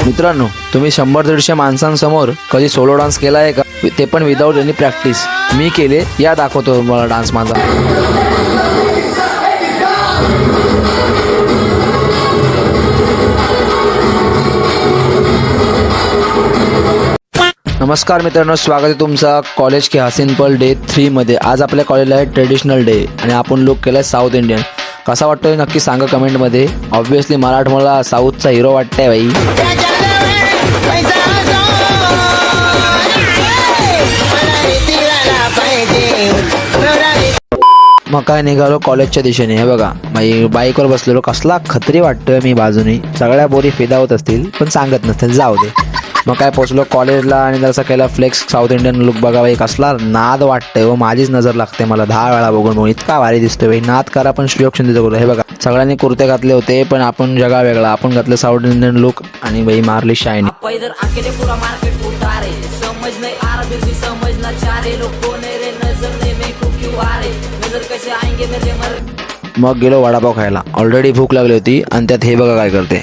मित्रांनो, तुम्ही 100-150 माणसांसमोर कधी सोलो डान्स केला आहे का? ते पण विदाऊट एनी प्रॅक्टिस. मी केले, या दाखवतो मला डान्स माझा. नमस्कार मित्रांनो, स्वागत आहे तुमचा कॉलेज के हसीन पल डे 3 मध्ये. आज आपल्या कॉलेजला आहे ट्रेडिशनल डे आणि आपण लुक केला आहे साऊथ इंडियन. कसा वाटतोय नक्की सांगा कमेंटमध्ये. ऑब्व्हियसली मला साऊथचा हिरो वाटतंय बाई. मग काय निघालो कॉलेजच्या दिशेने. हे बघा बाईकवर बसलेलो, कसला खत्री वाटतोय मी बाजूनी. सगळ्या बोरी फिदा होत असतील पण सांगत नसतील, जाऊ दे. मग काय पोचलो कॉलेजला आणि जसं केला फ्लेक्स साऊथ इंडियन लुक. बघा बाई कसला नाद वाटतंय व माझीच नजर लागते मला 10 वेळा बघून. मग इतका भारी दिसतोय बाई. नाद करा पण श्रीयोग शिंदेचं करू. हे बघा सगळ्यांनी कुर्ते घातले होते पण आपण जगा वेगळा. आपण घातलं साऊथ इंडियन लुक आणि बाई मारली शायनी. मग गेलो वडापाव खायला. ऑलरेडी भूक लागली होती आणि त्यात हे बघा काय करते.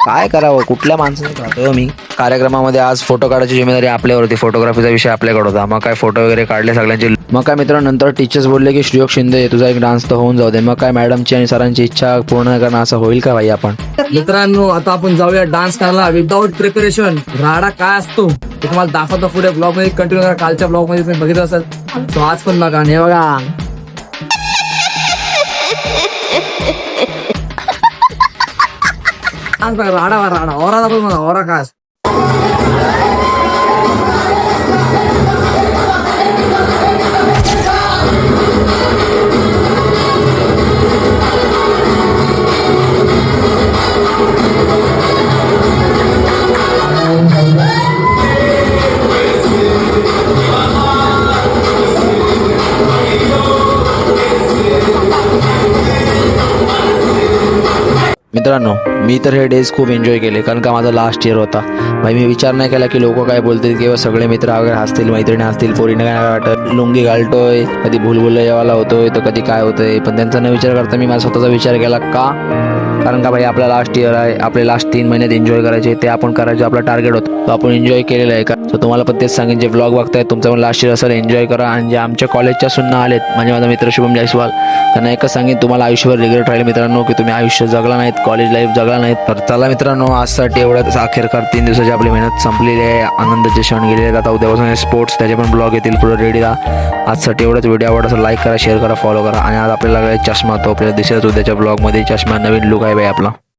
काय करावं, कुठल्या माणसाने खातो मी. कार्यक्रमामध्ये आज फोटो काढायची जिम्मेदारी आपल्यावर होती. फोटोग्राफीचा विषय आपल्याकडे होता. मग काय फोटो वगैरे काढले सगळ्यांचे. मग काय मित्रांनो, नंतर टीचर्स बोलले की श्रीयोग शिंदे तुझा एक डान्स तर होऊन जाऊ दे. मग काय मॅडमची आणि सरांची इच्छा पूर्ण करणं असं होईल का भाई. आपण मित्रांनो आता आपण जाऊया डान्स करायला विदाऊट प्रिपरेशन. राडा काय असतो ते तुम्हाला दाखवतो पुढे ब्लॉग मध्ये. कंटिन्यू करा. कालच्या ब्लॉग मध्ये तुम्ही बघितलं असेल, तो आज पण बघा. हे बघा राडा ओरा दाखव मला. ओरा काय मित्रांनो, मी तर हे डेज खूप एन्जॉय केले कारण का माझा लास्ट इयर होता. भाई मी विचार नाही केला की लोक काय बोलतील किंवा सगळे मित्र वगैरे हसतील, मैत्रिणी हसतील, पोरीने काय वाटत. लुंगी घालतोय, कधी भूलभुलैयावाला होतोय तर कधी काय होतंय. पण त्यांचा न विचार करता मी माझा स्वतःचा विचार केला. का? कारण का भाई आपला लास्ट इयर आहे. आपले लास्ट 3 महिन्यात एन्जॉय करायचे, ते आपण करायचं आपला टार्गेट होतं. तो आपण एन्जॉय केलेला आहे का. सो तुम्हाला पण तेच सांगेन, जे व्लॉग बघताय तुमचा पण लास्ट इयर असेल एन्जॉय करा. आणि जे आमच्या कॉलेजच्या सुद्धा आलेत म्हणजे माझा मित्र शुभम जायस्वाल, त्यांना एकच सांगेन तुम्हाला आयुष्यभर रिग्रेट राहील मित्रांनो की तुम्ही आयुष्य जगला नाहीत, कॉलेज लाईफ जगला नाहीत. तर चला मित्रांनो, आजसाठी एवढंच. अखेरकार 3 दिवसाची आपली मेहनत संपलेली आहे. आनंदाचे क्षण गेलेले आहेत. आता उद्यापासून स्पोर्ट्स त्याचे पण ब्लॉग येतील पुढे. रेडी राहा. आजसाठी एवढंच. व्हिडिओ आवडला तर लाईक करा, शेअर करा, फॉलो करा. आणि आज आपल्याला चष्मा तो आपल्याला दिसेलच उद्याच्या ब्लॉगमध्ये. चष्मा नवीन लुक आहे बाई आपला.